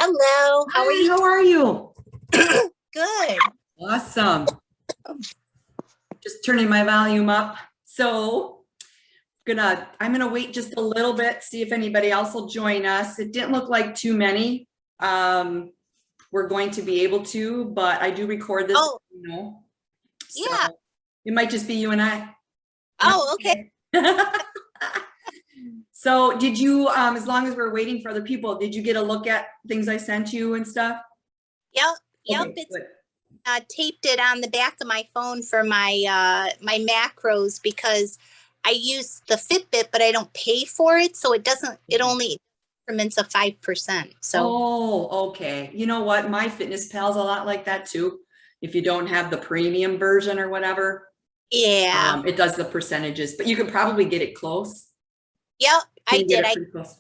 Hello, how are Hi, you? how are you? Good. Awesome. Just turning my volume up. So I'm gonna wait just a little bit, see if anybody else will join us. It didn't look like too many. We're going to be able to, but I do record this, Oh, So yeah. it might just be you and I. Oh, okay. So did you, as long as we're waiting for other people, did you get a look at things I sent you and stuff? Yep. Okay, It's good. taped it on the back of my phone for my macros because I use the Fitbit, but I don't pay for it, so it only increments of 5%. So Oh, okay. You know what? My Fitness Pal's a lot like that too. If you don't have the premium version or whatever, yeah. it does the percentages, but you can probably get it close. Yep, Can I you get did. it pretty close?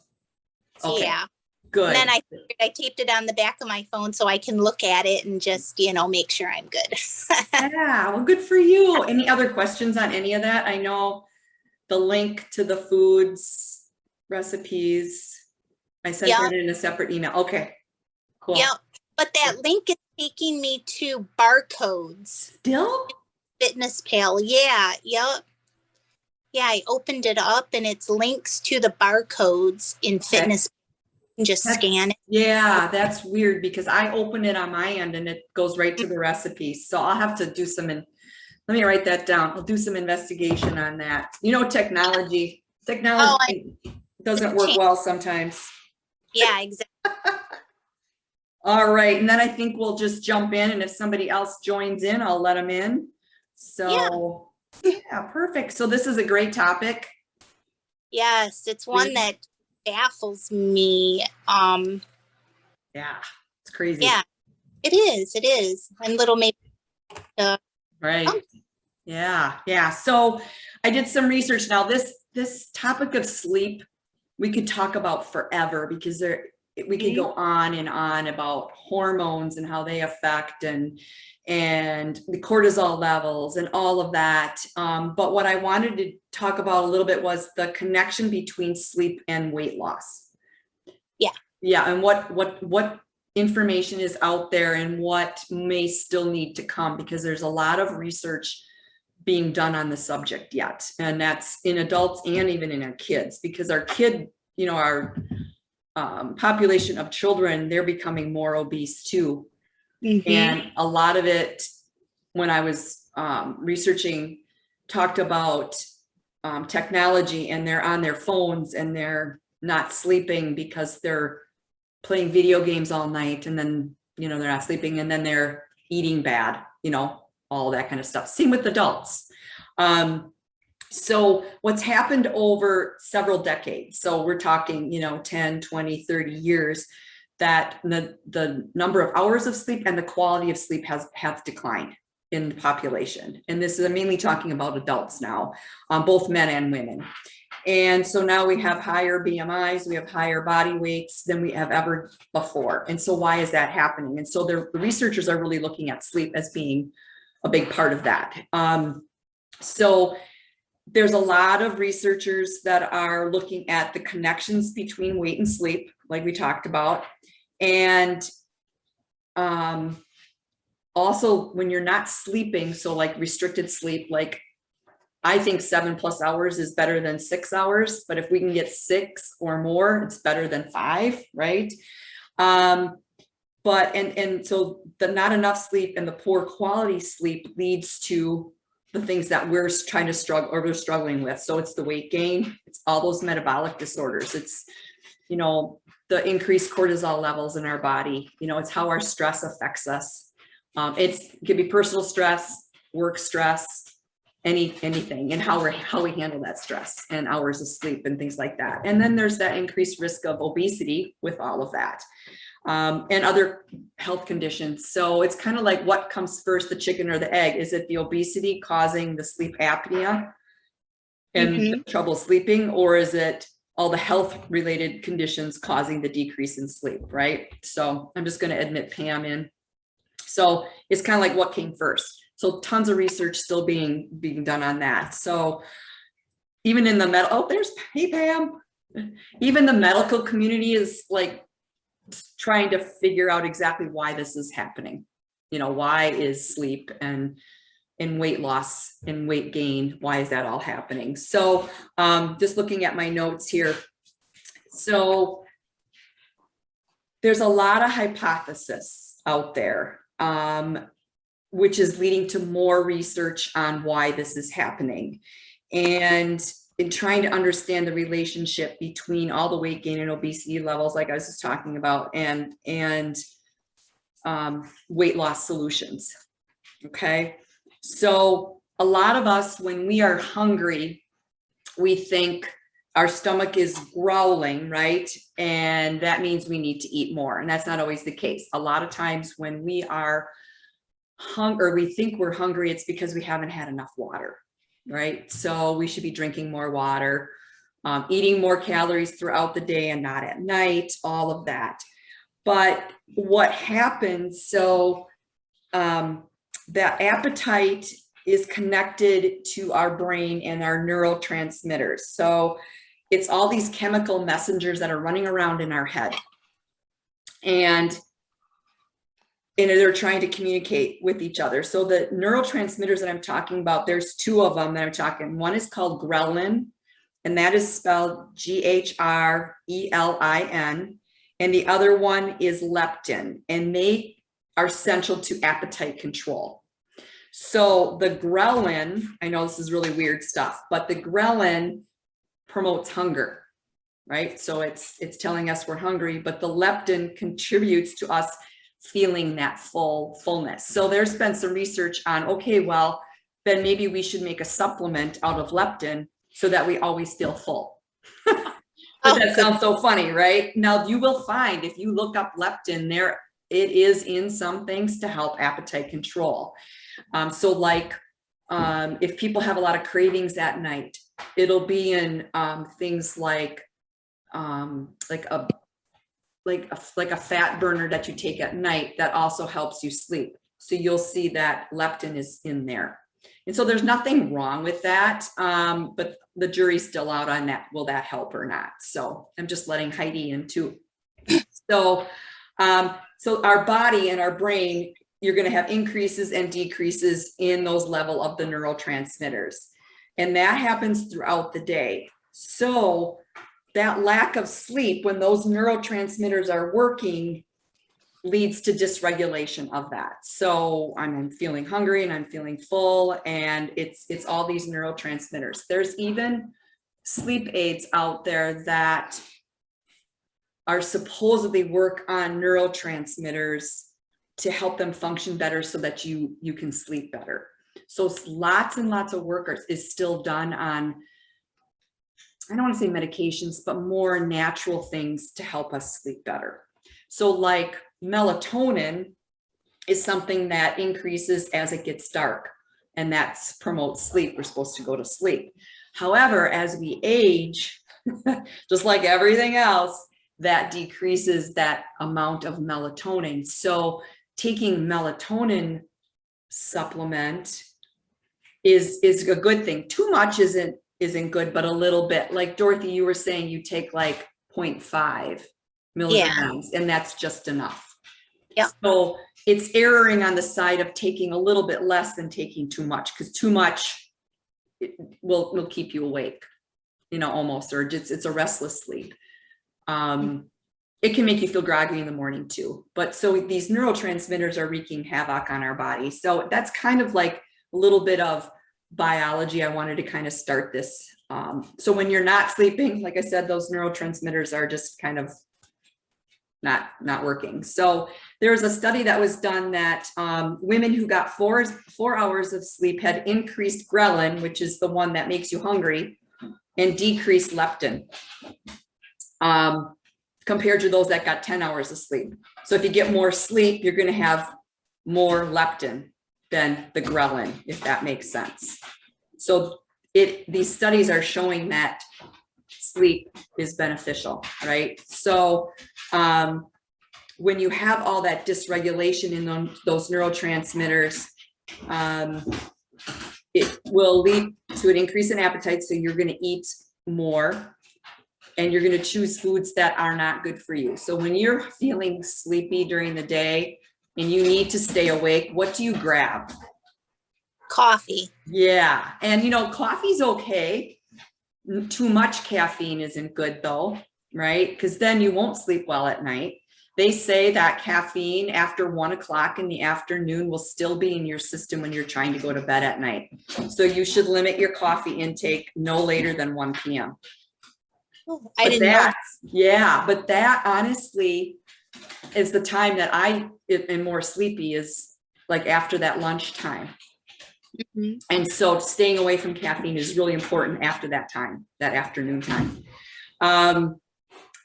Okay, Yeah. And good. then I taped it on the back of my phone so I can look at it and just, make sure I'm good. Yeah, well, good for you. Any other questions on any of that? I know the link to the foods, recipes, I sent Yep. that in a separate email. Okay, cool. Yep. But that link is taking me to barcodes. Still? Fitness Pal. Yeah. Yep. Yeah, I opened it up and it's links to the barcodes in Fitness. You can just scan it. Yeah, that's weird because I open it on my end and it goes right to the recipes. So I'll have to do let me write that down. I'll do some investigation on that. Technology Oh, doesn't work well sometimes. Yeah, exactly. All right. And then I think we'll just jump in, and if somebody else joins in, I'll let them in. So yeah, perfect. So this is a great topic. Yes, it's one that baffles me. Yeah, it's crazy. Yeah, it is. It is. And little maybe. Right. Yeah. So I did some research. Now this topic of sleep, we could talk about forever because we could go on and on about hormones and how they affect and the cortisol levels and all of that. But what I wanted to talk about a little bit was the connection between sleep and weight loss. Yeah. And what information is out there and what may still need to come, because there's a lot of research being done on the subject yet. And that's in adults and even in our kids, because our population of children, they're becoming more obese too. And a lot of it, when I was researching, talked about technology, and they're on their phones and they're not sleeping because they're playing video games all night, and then they're not sleeping, and then they're eating bad, all that kind of stuff. Same with adults. So what's happened over several decades, so we're talking 10, 20, 30 years, that the number of hours of sleep and the quality of sleep have declined in the population. And this is, I'm mainly talking about adults now, both men and women. And so now we have higher BMIs, we have higher body weights than we have ever before. And so why is that happening? And so the researchers are really looking at sleep as being a big part of that. So there's a lot of researchers that are looking at the connections between weight and sleep, like we talked about. And also when you're not sleeping, so like restricted sleep, like I think 7+ hours is better than 6 hours, but if we can get 6 or more, it's better than 5, right? But so the not enough sleep and the poor quality sleep leads to the things that we're trying to struggle, or we're struggling with. So it's the weight gain, it's all those metabolic disorders, it's the increased cortisol levels in our body, it's how our stress affects us. It could be personal stress, work stress, anything, and how we handle that stress and hours of sleep and things like that. And then there's that increased risk of obesity with all of that, and other health conditions. So it's kind of like, what comes first, the chicken or the egg? Is it the obesity causing the sleep apnea and trouble sleeping, or is it all the health related conditions causing the decrease in sleep, right? So I'm just going to admit Pam in. So it's kind of like, what came first? So tons of research still being done on that. So even in the hey Pam, even the medical community is like trying to figure out exactly why this is happening. You know, why is sleep and weight loss and weight gain, why is that all happening? So just looking at my notes here. So there's a lot of hypothesis out there, which is leading to more research on why this is happening. And in trying to understand the relationship between all the weight gain and obesity levels, like I was just talking about, and weight loss solutions. Okay. So a lot of us, when we are hungry, we think our stomach is growling, right? And that means we need to eat more. And that's not always the case. A lot of times when we are hungry, we think we're hungry, it's because we haven't had enough water, right? So we should be drinking more water, eating more calories throughout the day and not at night, all of that. But what happens, so that appetite is connected to our brain and our neurotransmitters. So it's all these chemical messengers that are running around in our head. And they're trying to communicate with each other. So the neurotransmitters that I'm talking about, there's two of them that I'm talking. One is called ghrelin, and that is spelled G-H-R-E-L-I-N. And the other one is leptin, and they are central to appetite control. So the ghrelin, I know this is really weird stuff, but the ghrelin promotes hunger, right? So it's telling us we're hungry, but the leptin contributes to us feeling that fullness. So there's been some research on, okay, well, then maybe we should make a supplement out of leptin so that we always feel full. But that sounds so funny, right? Now you will find if you look up leptin there, it is in some things to help appetite control. So like if people have a lot of cravings at night, it'll be in things like a fat burner that you take at night that also helps you sleep. So you'll see that leptin is in there. And so there's nothing wrong with that, but the jury's still out on that. Will that help or not? So I'm just letting Heidi in too. So, so our body and our brain, you're going to have increases and decreases in those level of the neurotransmitters. And that happens throughout the day. So that lack of sleep, when those neurotransmitters are working, leads to dysregulation of that. So I'm feeling hungry and I'm feeling full, and it's all these neurotransmitters. There's even sleep aids out there that are supposedly work on neurotransmitters to help them function better so that you can sleep better. So lots and lots of work is still done on, I don't want to say medications, but more natural things to help us sleep better. So like melatonin is something that increases as it gets dark, and that promotes sleep. We're supposed to go to sleep. However, as we age, just like everything else, that decreases that amount of melatonin. So taking melatonin supplement is a good thing. Too much isn't good, but a little bit. Like Dorothy, you were saying you take like 0.5 milligrams, and that's just enough. Yeah. So it's erring on the side of taking a little bit less than taking too much, because too much will keep you awake, you know, almost, or it's a restless sleep. It can make you feel groggy in the morning too. But so these neurotransmitters are wreaking havoc on our body. So that's kind of like a little bit of biology. I wanted to kind of start this. So when you're not sleeping, like I said, those neurotransmitters are just kind of not working. So there was a study that was done that women who got 4 hours of sleep had increased ghrelin, which is the one that makes you hungry, and decreased leptin compared to those that got 10 hours of sleep. So if you get more sleep, you're going to have more leptin than the ghrelin, if that makes sense. So these studies are showing that sleep is beneficial, right? So when you have all that dysregulation in those neurotransmitters, it will lead to an increase in appetite. So you're going to eat more. and you're going to choose foods that are not good for you. So when you're feeling sleepy during the day and you need to stay awake, what do you grab? Coffee. Yeah. And you know, coffee's okay. Too much caffeine isn't good though, right? Because then you won't sleep well at night. They say that caffeine after 1 o'clock in the afternoon will still be in your system when you're trying to go to bed at night. So you should limit your coffee intake no later than 1 p.m. Oh, I didn't know that. Yeah, but that honestly is the time that I am more sleepy, is like after that lunchtime. Mhm. And so staying away from caffeine is really important after that time, that afternoon time.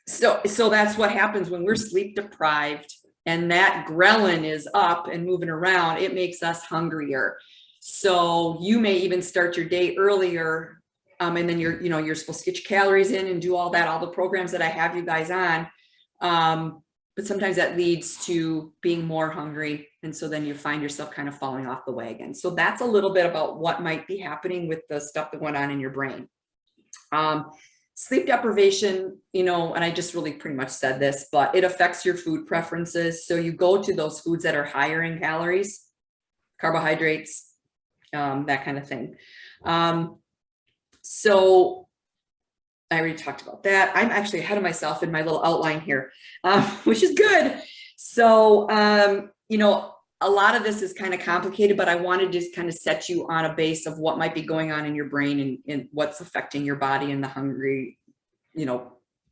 So that's what happens when we're sleep deprived and that ghrelin is up and moving around. It makes us hungrier. So you may even start your day earlier, and then you're supposed to get your calories in and do all that, all the programs that I have you guys on. But sometimes that leads to being more hungry. And so then you find yourself kind of falling off the wagon. So that's a little bit about what might be happening with the stuff that went on in your brain. Sleep deprivation, and I just really pretty much said this, but it affects your food preferences. So you go to those foods that are higher in calories, carbohydrates, that kind of thing. So I already talked about that. I'm actually ahead of myself in my little outline here, which is good. So, a lot of this is kind of complicated, but I wanted to just kind of set you on a base of what might be going on in your brain and what's affecting your body and the hungry,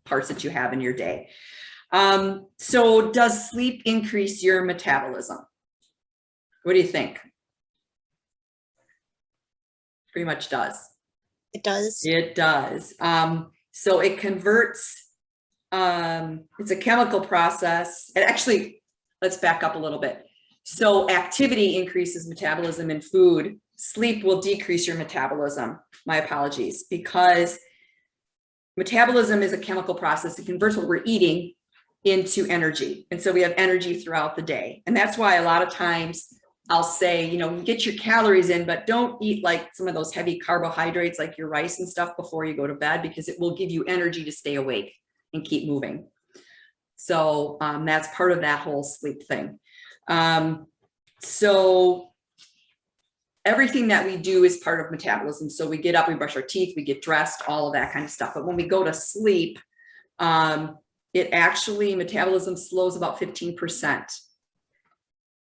parts that you have in your day. So does sleep increase your metabolism? What do you think? Pretty much does. It does. It does. So it converts, it's a chemical process. And actually, let's back up a little bit. So activity increases metabolism in food. Sleep will decrease your metabolism. My apologies, because metabolism is a chemical process. It converts what we're eating into energy. And so we have energy throughout the day. And that's why a lot of times I'll say, get your calories in, but don't eat like some of those heavy carbohydrates, like your rice and stuff before you go to bed, because it will give you energy to stay awake and keep moving. So that's part of that whole sleep thing. So everything that we do is part of metabolism. So we get up, we brush our teeth, we get dressed, all of that kind of stuff. But when we go to sleep, it actually, metabolism slows about 15%.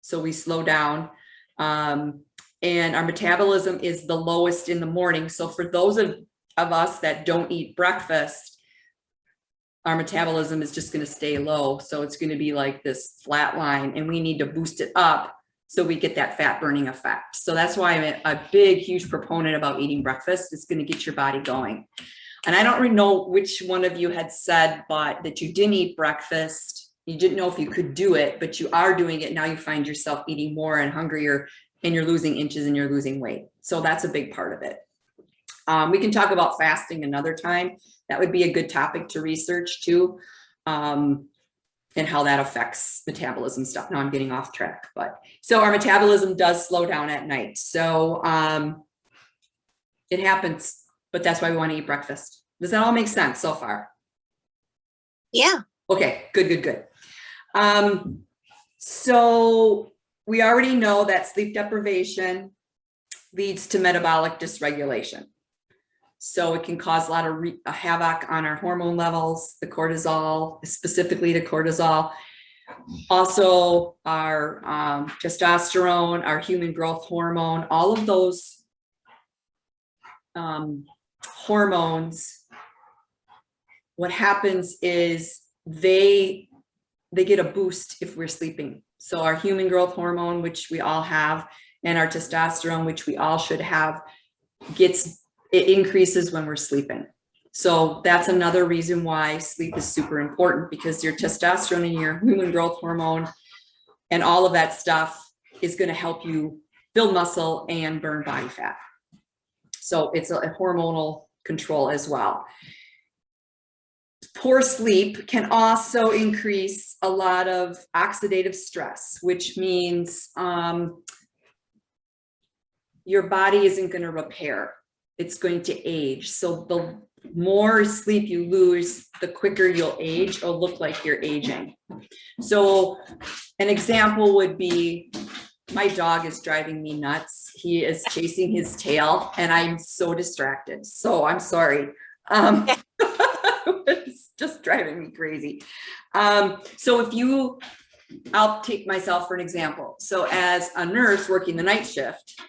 So we slow down, and our metabolism is the lowest in the morning. So for those of us that don't eat breakfast, our metabolism is just going to stay low. So it's going to be like this flat line, and we need to boost it up so we get that fat burning effect. So that's why I'm a big, huge proponent about eating breakfast. It's going to get your body going. And I don't really know which one of you had said, but that you didn't eat breakfast. You didn't know if you could do it, but you are doing it. Now you find yourself eating more and hungrier, and you're losing inches and you're losing weight. So that's a big part of it. We can talk about fasting another time. That would be a good topic to research too, and how that affects metabolism stuff. Now I'm getting off track, but so our metabolism does slow down at night. So it happens, but that's why we want to eat breakfast. Does that all make sense so far? Yeah. Okay, good. So we already know that sleep deprivation leads to metabolic dysregulation. So it can cause a lot of havoc on our hormone levels, the cortisol, specifically the cortisol. Also our testosterone, our human growth hormone, all of those hormones, what happens is they get a boost if we're sleeping. So our human growth hormone, which we all have, and our testosterone, which we all should have, it increases when we're sleeping. So that's another reason why sleep is super important, because your testosterone and your human growth hormone and all of that stuff is going to help you build muscle and burn body fat. So it's a hormonal control as well. Poor sleep can also increase a lot of oxidative stress, which means your body isn't going to repair. It's going to age. So more sleep you lose, the quicker you'll age or look like you're aging. So an example would be, my dog is driving me nuts. He is chasing his tail and I'm so distracted. So I'm sorry. It's just driving me crazy. So if you, I'll take myself for an example. So as a nurse working the night shift,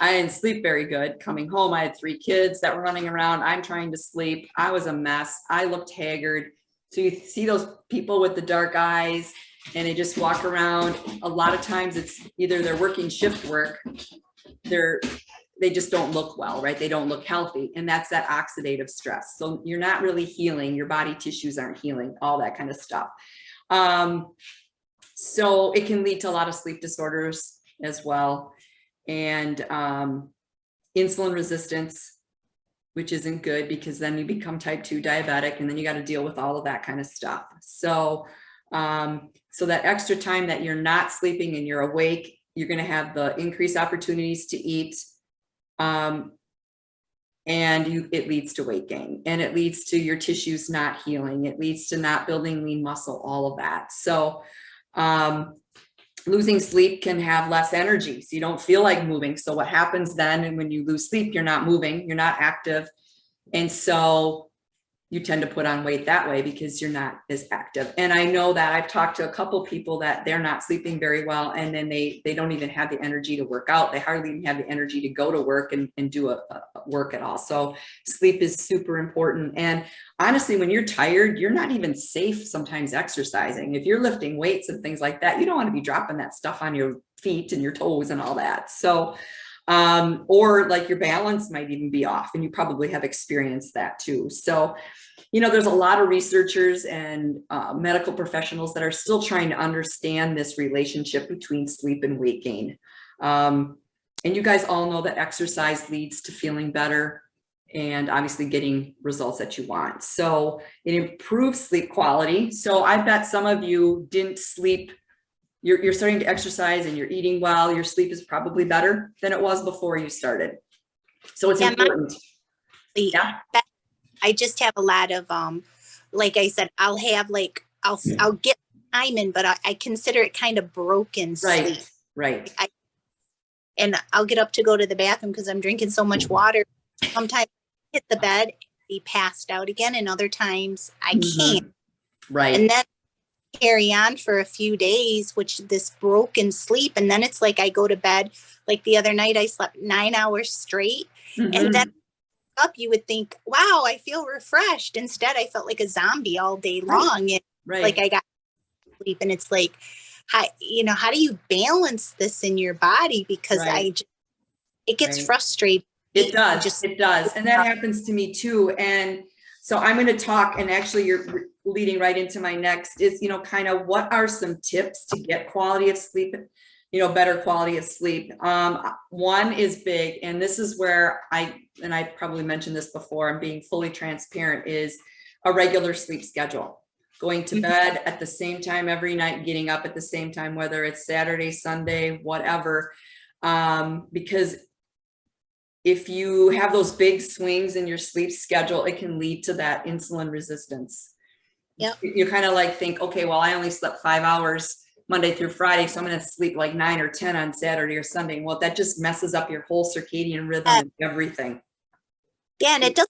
I didn't sleep very good. Coming home, I had 3 kids that were running around. I'm trying to sleep. I was a mess. I looked haggard. So you see those people with the dark eyes and they just walk around. A lot of times it's either they're working shift work, they just don't look well, right? They don't look healthy. And that's that oxidative stress. So you're not really healing. Your body tissues aren't healing, all that kind of stuff. So it can lead to a lot of sleep disorders as well. And insulin resistance, which isn't good because then you become type 2 diabetic and then you got to deal with all of that kind of stuff. So, so that extra time that you're not sleeping and you're awake, you're going to have the increased opportunities to eat. And it leads to weight gain, and it leads to your tissues not healing. It leads to not building lean muscle, all of that. So, losing sleep can have less energy. So you don't feel like moving. So what happens then, and when you lose sleep, you're not moving, you're not active. And so you tend to put on weight that way because you're not as active. And I know that I've talked to a couple people that they're not sleeping very well. And then they don't even have the energy to work out. They hardly even have the energy to go to work and do a work at all. So sleep is super important. And honestly, when you're tired, you're not even safe sometimes exercising. If you're lifting weights and things like that, you don't want to be dropping that stuff on your feet and your toes and all that. So, or like your balance might even be off, and you probably have experienced that too. So, you know, there's a lot of researchers and medical professionals that are still trying to understand this relationship between sleep and weight gain. And you guys all know that exercise leads to feeling better and obviously getting results that you want. So it improves sleep quality. So I bet some of you didn't sleep. You're starting to exercise and you're eating well. Your sleep is probably better than it was before you started. So it's important. Yeah. I just have a lot of, like I said, I'll get time in, but I consider it kind of broken sleep. Right. And I'll get up to go to the bathroom because I'm drinking so much water. Sometimes I hit the bed and be passed out again, and other times I can't. Right. And then carry on for a few days, which this broken sleep. And then it's like I go to bed, like the other night I slept 9 hours straight. And then up, you would think, wow, I feel refreshed. Instead, I felt like a zombie all day long. And like I got sleep, and it's like, how do you balance this in your body? Because it gets frustrating. It does. It does. And that happens to me too. And so I'm going to talk, and actually you're leading right into my next is, kind of what are some tips to get quality of sleep, better quality of sleep. One is big, and this is where I probably mentioned this before, I'm being fully transparent, is a regular sleep schedule. Going to bed at the same time every night, getting up at the same time, whether it's Saturday, Sunday, whatever. Because if you have those big swings in your sleep schedule, it can lead to that insulin resistance. Yep. You kind of like think, okay, well, I only slept 5 hours Monday through Friday, so I'm going to sleep like 9 or 10 on Saturday or Sunday. Well, that just messes up your whole circadian rhythm and everything. Yeah, and it doesn't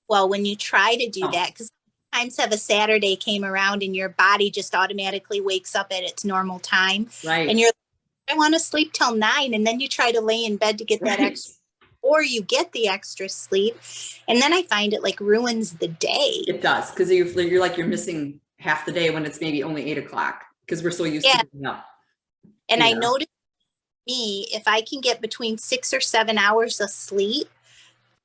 well when you try to do that, because sometimes have a Saturday came around and your body just automatically wakes up at its normal time. Right. And you're like, I want to sleep till 9, and then you try to lay in bed to get that extra, or you get the extra sleep, and then I find it like ruins the day. It does, because you're like you're missing half the day when it's maybe only 8 o'clock because we're so used to getting up. And I noticed if I can get between 6 or 7 hours of sleep,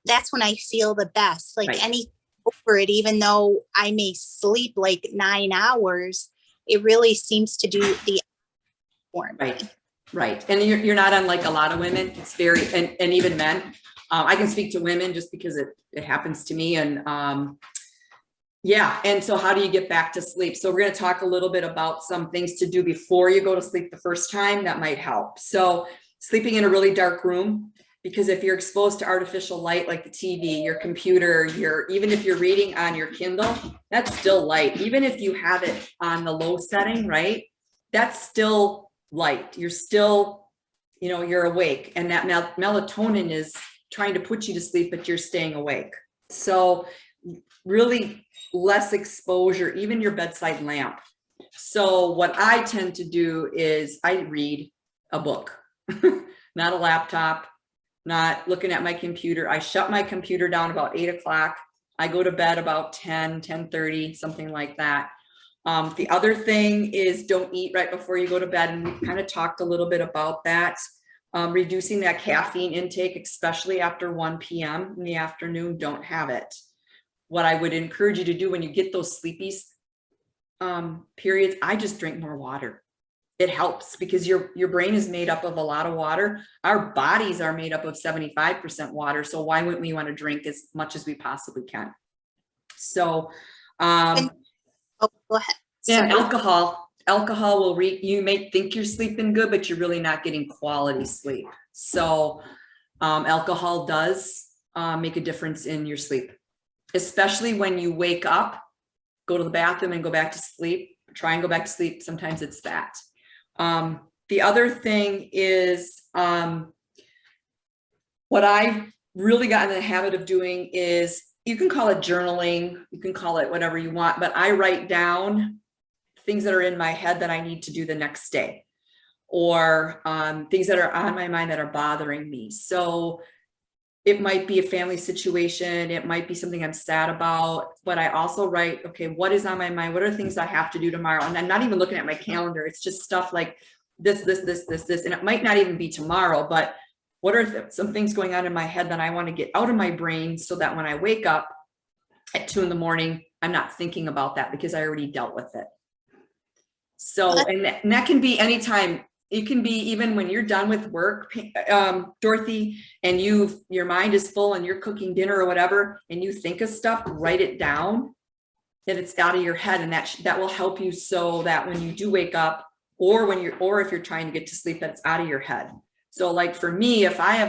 that's when I feel the best. Like any over it, even though I may sleep like 9 hours, it really seems to do the for me. Right. And you're not unlike a lot of women. It's very, and even men. I can speak to women just because it happens to me. And and so how do you get back to sleep? So we're going to talk a little bit about some things to do before you go to sleep the first time that might help. So sleeping in a really dark room because if you're exposed to artificial light, like the TV, your computer, even if you're reading on your Kindle, that's still light. Even if you have it on the low setting, right? That's still light. You're still, you're awake. And that melatonin is trying to put you to sleep, but you're staying awake. So really less exposure, even your bedside lamp. So what I tend to do is I read a book, not a laptop, not looking at my computer. I shut my computer down about 8 o'clock. I go to bed about 10:30, something like that. The other thing is don't eat right before you go to bed. And we've kind of talked a little bit about that. Reducing that caffeine intake, especially after 1 p.m. in the afternoon, don't have it. What I would encourage you to do when you get those sleepy periods, I just drink more water. It helps because your brain is made up of a lot of water. Our bodies are made up of 75% water. So why wouldn't we want to drink as much as we possibly can? So, go ahead. yeah, alcohol will you may think you're sleeping good, but you're really not getting quality sleep. So, alcohol does make a difference in your sleep, especially when you wake up, go to the bathroom and go back to sleep, try and go back to sleep. Sometimes it's that. The other thing is, what I've really gotten in the habit of doing is, you can call it journaling, you can call it whatever you want, but I write down things that are in my head that I need to do the next day, or things that are on my mind that are bothering me. So it might be a family situation, it might be something I'm sad about, but I also write, okay, what is on my mind? What are things I have to do tomorrow? And I'm not even looking at my calendar. It's just stuff like this, and it might not even be tomorrow, but what are some things going on in my head that I want to get out of my brain so that when I wake up at 2 a.m, I'm not thinking about that because I already dealt with it. So, and that can be anytime. It can be even when you're done with work, Dorothy, and your mind is full and you're cooking dinner or whatever, and you think of stuff, write it down, that it's out of your head, and that will help you so that when you do wake up, or if you're trying to get to sleep, that it's out of your head. So like for me, if I have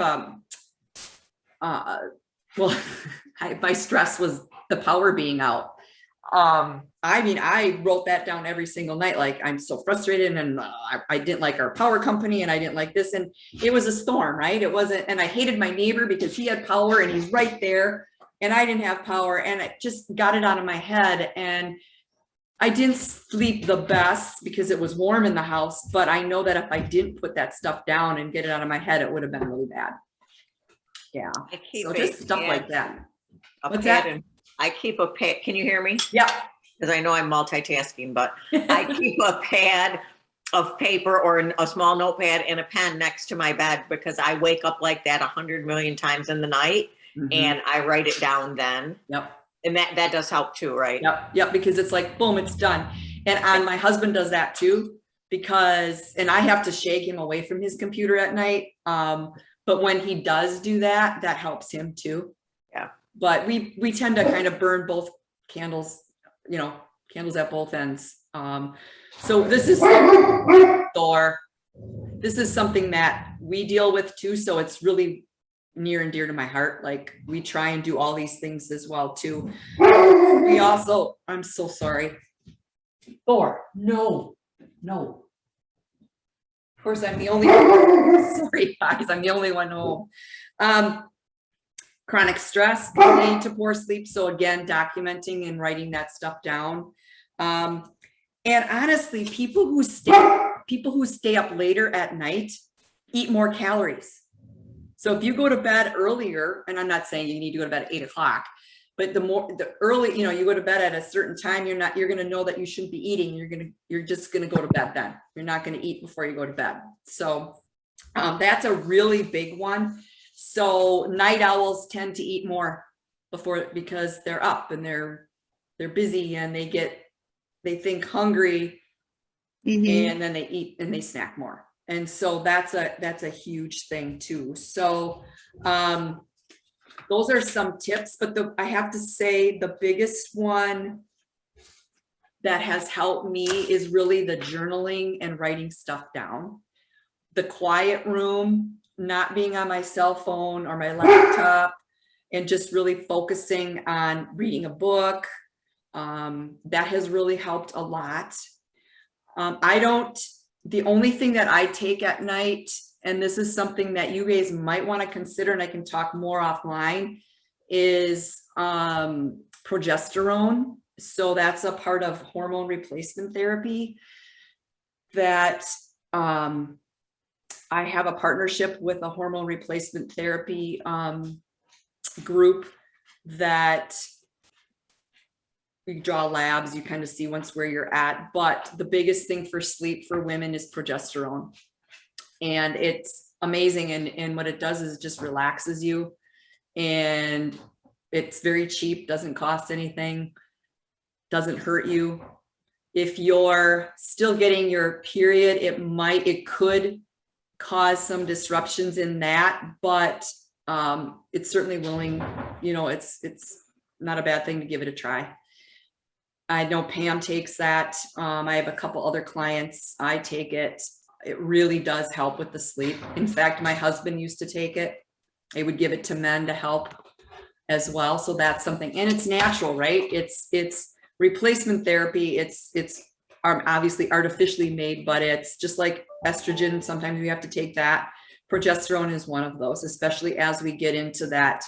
my stress was the power being out. I wrote that down every single night. Like, I'm so frustrated, and I didn't like our power company, and I didn't like this, and it was a storm, right? It wasn't, and I hated my neighbor because he had power and he's right there, and I didn't have power, and I just got it out of my head, and I didn't sleep the best because it was warm in the house. But I know that if I didn't put that stuff down and get it out of my head, it would have been really bad. Yeah. So just stuff like that. What's that? I keep a pad. Can you hear me? Yeah. Because I know I'm multitasking, but I keep a pad of paper or a small notepad and a pen next to my bed because I wake up like that 100 million times in the night, and I write it down then. Yep. And that does help too, right? Yep. Because it's like, boom, it's done. And my husband does that too, and I have to shake him away from his computer at night. But when he does do that, that helps him too. Yeah. But we tend to kind of burn both candles at both ends. So this is something that we deal with too. So it's really near and dear to my heart. Like, we try and do all these things as well too. We also, I'm so sorry. Thor, no. Of course, I'm the only one. Sorry guys, I'm the only one home. Chronic stress can lead to poor sleep. So again, documenting and writing that stuff down. And honestly, people who stay up later at night eat more calories. So if you go to bed earlier, and I'm not saying you need to go to bed at 8 o'clock, but the early, you go to bed at a certain time, you're going to know that you shouldn't be eating. You're just going to go to bed then. You're not going to eat before you go to bed. So that's a really big one. So night owls tend to eat more because they're up and they're busy, and they think hungry, and then they eat and they snack more. And so that's a huge thing too. So those are some tips, but I have to say the biggest one that has helped me is really the journaling and writing stuff down. The quiet room, not being on my cell phone or my laptop and just really focusing on reading a book. That has really helped a lot. The only thing that I take at night, and this is something that you guys might want to consider, and I can talk more offline, is progesterone. So that's a part of hormone replacement therapy that I have a partnership with a hormone replacement therapy group that you draw labs, you kind of see once where you're at. But the biggest thing for sleep for women is progesterone. And it's amazing. And what it does is it just relaxes you. And it's very cheap, doesn't cost anything, doesn't hurt you. If you're still getting your period, it could cause some disruptions in that, but it's certainly willing, it's not a bad thing to give it a try. I know Pam takes that. I have a couple other clients. I take it. It really does help with the sleep. In fact, my husband used to take it. I would give it to men to help as well. So that's something, and it's natural, right? It's replacement therapy. It's obviously artificially made, but it's just like estrogen. Sometimes we have to take that. Progesterone is one of those, especially as we get into that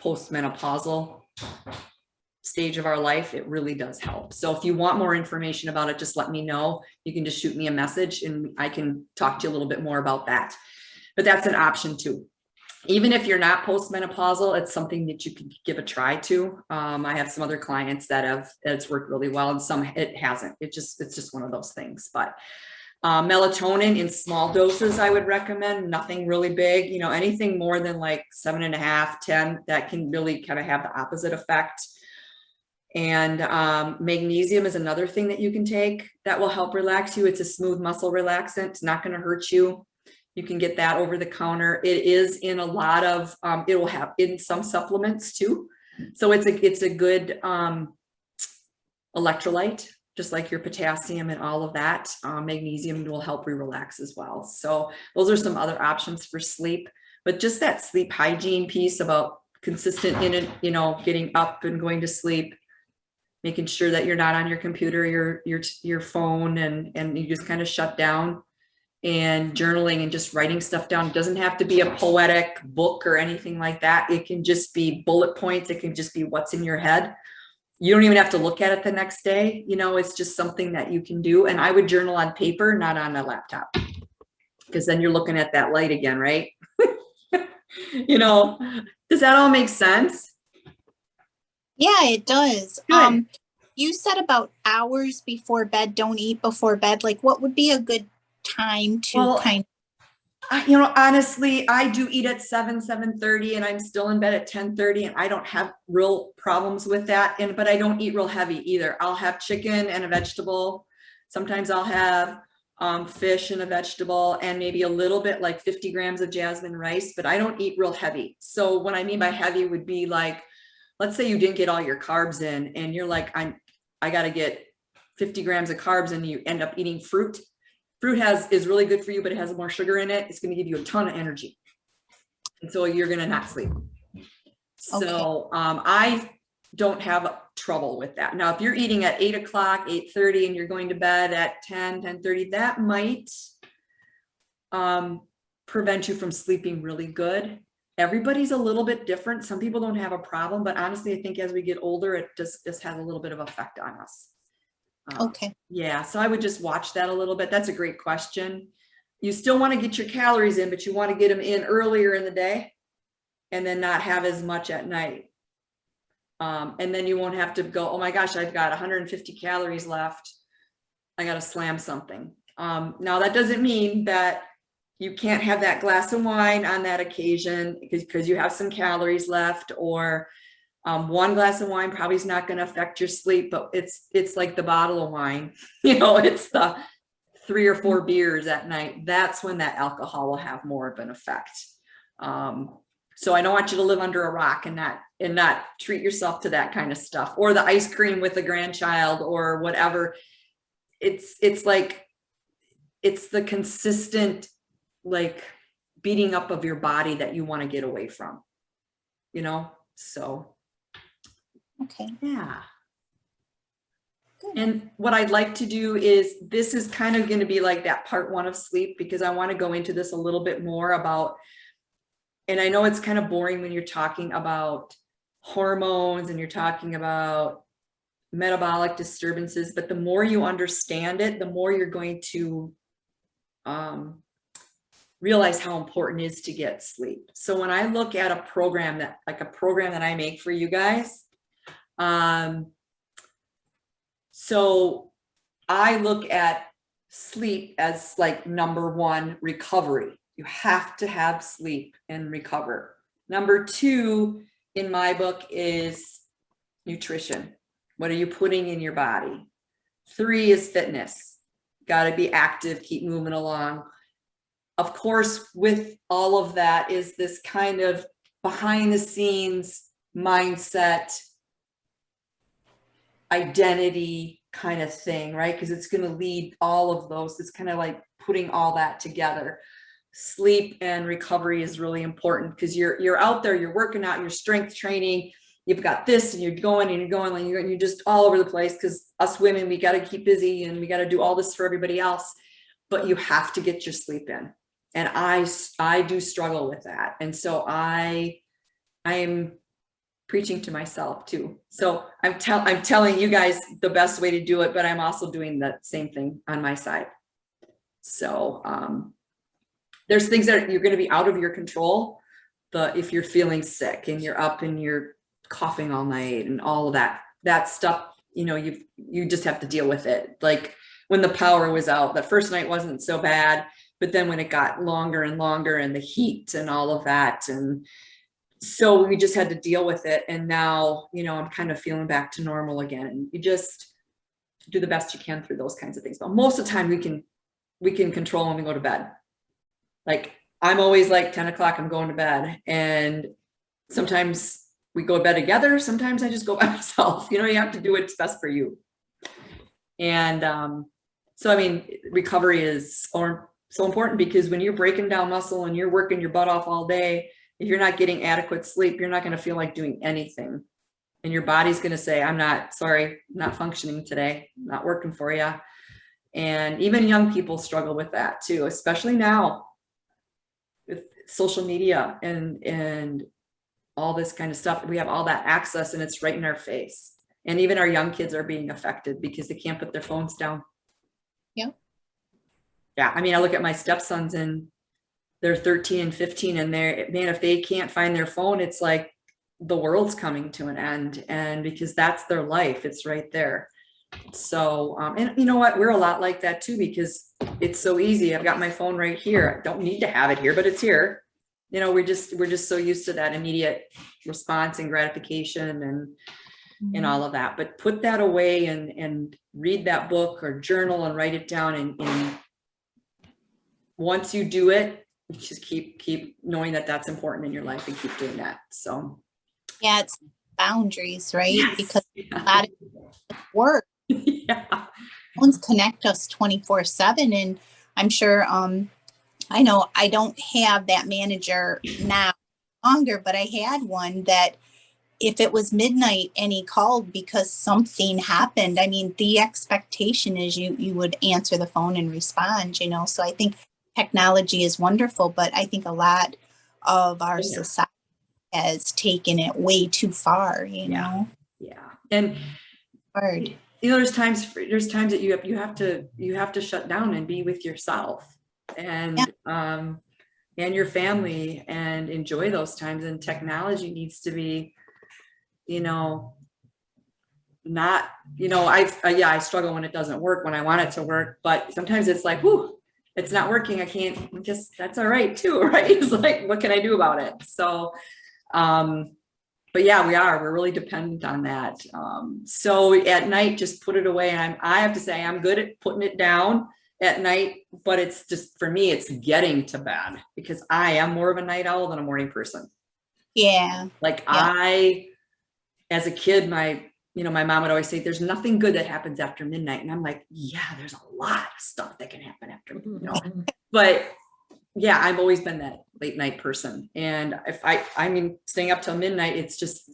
postmenopausal stage of our life. It really does help. So if you want more information about it, just let me know. You can just shoot me a message and I can talk to you a little bit more about that. But that's an option too. Even if you're not postmenopausal, it's something that you can give a try to. I have some other clients that it's worked really well, and some it hasn't. It's just one of those things. But melatonin in small doses, I would recommend. Nothing really big. Anything more than like 7.5, 10, that can really kind of have the opposite effect. And magnesium is another thing that you can take that will help relax you. It's a smooth muscle relaxant. It's not going to hurt you. You can get that over the counter. It is in a lot of, it will have in some supplements too. So it's a good electrolyte, just like your potassium and all of that. Magnesium will help you relax as well. So those are some other options for sleep, but just that sleep hygiene piece about consistent in it, getting up and going to sleep, making sure that you're not on your computer, your phone, and you just kind of shut down. And journaling and just writing stuff down. It doesn't have to be a poetic book or anything like that. It can just be bullet points. It can just be what's in your head. You don't even have to look at it the next day. It's just something that you can do. And I would journal on paper, not on a laptop, because then you're looking at that light again, right? Does that all make sense? Yeah, it does. Good. You said about hours before bed, don't eat before bed. Like, what would be a good time to honestly, I do eat at 7:30 and I'm still in bed at 10:30, and I don't have real problems with that. But I don't eat real heavy either. I'll have chicken and a vegetable. Sometimes I'll have fish and a vegetable, and maybe a little bit, like 50 grams of jasmine rice, but I don't eat real heavy. So what I mean by heavy would be like, let's say you didn't get all your carbs in and you're like, I got to get 50 grams of carbs, and you end up eating fruit. Fruit is really good for you, but it has more sugar in it. It's going to give you a ton of energy. And so you're going to not sleep. Okay. So I don't have trouble with that. Now, if you're eating at 8 o'clock, 8:30, and you're going to bed at 10:30, that might prevent you from sleeping really good. Everybody's a little bit different. Some people don't have a problem, but honestly, I think as we get older, it just has a little bit of effect on us. Okay. Yeah, so I would just watch that a little bit. That's a great question. You still want to get your calories in, but you want to get them in earlier in the day and then not have as much at night. And then you won't have to go, oh my gosh, I've got 150 calories left. I got to slam something. Now that doesn't mean that you can't have that glass of wine on that occasion because you have some calories left, or one glass of wine probably is not going to affect your sleep, but it's like the bottle of wine, it's the 3 or 4 beers at night. That's when that alcohol will have more of an effect. So I don't want you to live under a rock and not treat yourself to that kind of stuff, or the ice cream with the grandchild or whatever. It's like, it's the consistent, like, beating up of your body that you want to get away from, you know? So, Okay. yeah. Good. And what I'd like to do is, this is kind of going to be like that part 1 of sleep, because I want to go into this a little bit more about, and I know it's kind of boring when you're talking about hormones and you're talking about metabolic disturbances, but the more you understand it, the more you're going to realize how important it is to get sleep. So when I look at a program that I make for you guys, so I look at sleep as like number 1, recovery. You have to have sleep and recover. Number 2 in my book is nutrition. What are you putting in your body? 3 is fitness. Got to be active, keep moving along. Of course, with all of that is this kind of behind the scenes mindset, identity kind of thing, right? Because it's going to lead all of those. It's kind of like putting all that together. Sleep and recovery is really important, because you're out there, you're working out, your strength training, you've got this, and you're going and you're just all over the place, because us women, we got to keep busy and we got to do all this for everybody else, but you have to get your sleep in. And I do struggle with that. And so I am preaching to myself too. So I'm telling you guys the best way to do it, but I'm also doing the same thing on my side. So there's things that you're going to be out of your control. But if you're feeling sick and you're up and you're coughing all night and all of that stuff, you know, you just have to deal with it. Like when the power was out, the first night wasn't so bad, but then when it got longer and longer, and the heat and all of that, and so we just had to deal with it. And now, you know, I'm kind of feeling back to normal again. And you just do the best you can through those kinds of things. But most of the time we can control when we go to bed. Like I'm always like 10 o'clock, I'm going to bed. And sometimes we go to bed together. Sometimes I just go by myself. You know, you have to do what's best for you. And so, I mean, recovery is so important, because when you're breaking down muscle and you're working your butt off all day, if you're not getting adequate sleep, you're not going to feel like doing anything. And your body's going to say, I'm not functioning today, not working for you. And even young people struggle with that too, especially now with social media and all this kind of stuff. We have all that access and it's right in our face. And even our young kids are being affected because they can't put their phones down. Yeah. Yeah. I mean, I look at my stepsons and they're 13 and 15, and if they can't find their phone, it's like the world's coming to an end. And because that's their life, it's right there. So, and you know what, we're a lot like that too, because it's so easy. I've got my phone right here. I don't need to have it here, but it's here. You know, we're just so used to that immediate response and gratification and all of that. But put that away and read that book or journal and write it down. And once you do it, just keep knowing that that's important in your life and keep doing that. So yeah, it's boundaries, right? Yes. Because a lot of work. Yeah. Phones connect us 24/7, and I'm sure I know I don't have that manager now longer, but I had one that if it was midnight and he called because something happened, I mean, the expectation is you would answer the phone and respond, you know. So I think technology is wonderful, but I think a lot of our society has taken it way too far, you know. Yeah. And hard. You know, there's times that you have to shut down and be with yourself and your family and enjoy those times. And technology needs to be, you know, not, you know, I struggle when it doesn't work, when I want it to work, but sometimes it's like, whoo, it's not working. I can't that's all right too, right? It's like, what can I do about it? So, but yeah, we're really dependent on that. So at night, just put it away. And I have to say, I'm good at putting it down at night, but it's just, for me, it's getting to bed, because I am more of a night owl than a morning person. Yeah. Like as a kid, my mom would always say, there's nothing good that happens after midnight. And I'm like, yeah, there's a lot of stuff that can happen after, you know, but yeah, I've always been that late night person. And if I mean, staying up till midnight, it's just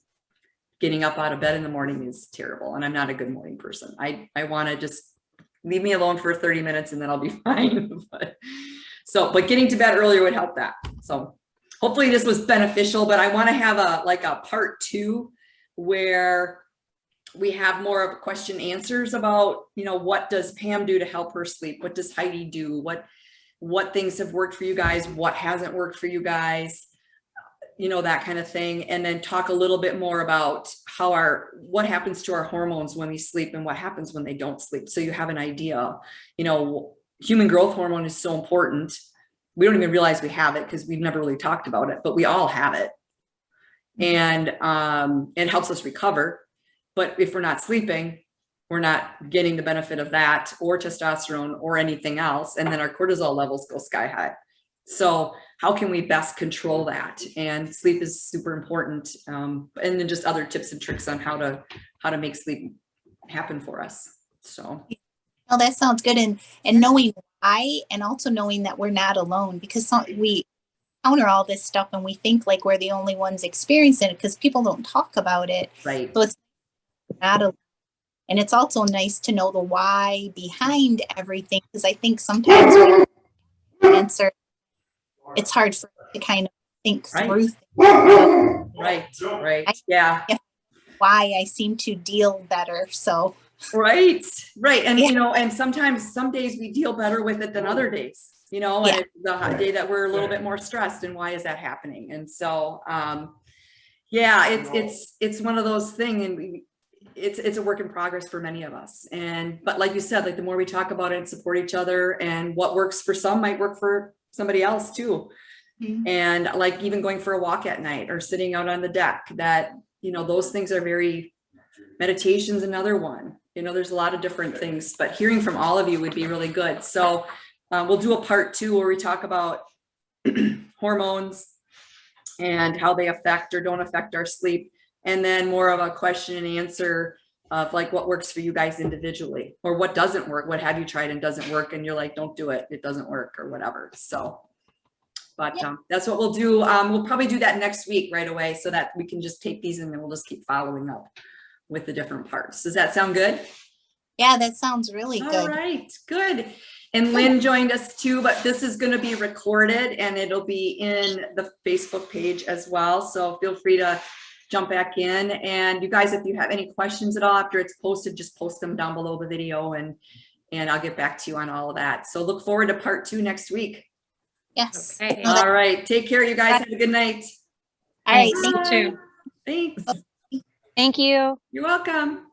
getting up out of bed in the morning is terrible. And I'm not a good morning person. I want to just leave me alone for 30 minutes and then I'll be fine. But getting to bed earlier would help that. So hopefully this was beneficial, but I want to have a part 2 where we have more of question answers about, what does Pam do to help her sleep? What does Heidi do? What things have worked for you guys? What hasn't worked for you guys? That kind of thing. And then talk a little bit more about what happens to our hormones when we sleep and what happens when they don't sleep. So you have an idea, human growth hormone is so important. We don't even realize we have it because we've never really talked about it, but we all have it. And it helps us recover. But if we're not sleeping, we're not getting the benefit of that or testosterone or anything else. And then our cortisol levels go sky high. So how can we best control that? And sleep is super important. And then just other tips and tricks on how to make sleep happen for us. So. Oh, that sounds good. And knowing why, and also knowing that we're not alone, because we counter all this stuff and we think like we're the only ones experiencing it because people don't talk about it. Right. So it's not alone. And it's also nice to know the why behind everything, because I think sometimes when we answer, it's hard for us to kind of think through things. Right. Yeah. Why I seem to deal better. So. Right. And, and sometimes some days we deal better with it than other days, and it's the day that we're a little bit more stressed, and why is that happening? And so, it's one of those things, and it's a work in progress for many of us. But like you said, like the more we talk about it and support each other, and what works for some might work for somebody else too. Mm-hmm. And like even going for a walk at night or sitting out on the deck, that, those things are very, meditation's another one. There's a lot of different things, but hearing from all of you would be really good. So we'll do a part 2 where we talk about hormones and how they affect or don't affect our sleep. And then more of a question and answer of like what works for you guys individually, or what doesn't work. What have you tried and doesn't work? And you're like, don't do it. It doesn't work or whatever. So, but that's what we'll do. We'll probably do that next week right away so that we can just take these and then we'll just keep following up with the different parts. Does that sound good? Yeah, that sounds really good. All right, good. And Lynn joined us too, but this is going to be recorded and it'll be in the Facebook page as well. So feel free to jump back in. And you guys, if you have any questions at all after it's posted, just post them down below the video and I'll get back to you on all of that. So look forward to part 2 next week. Yes. Okay. All right. Take care, you guys. Have a good night. All right. Thank you too. Thanks. Thank you. You're welcome.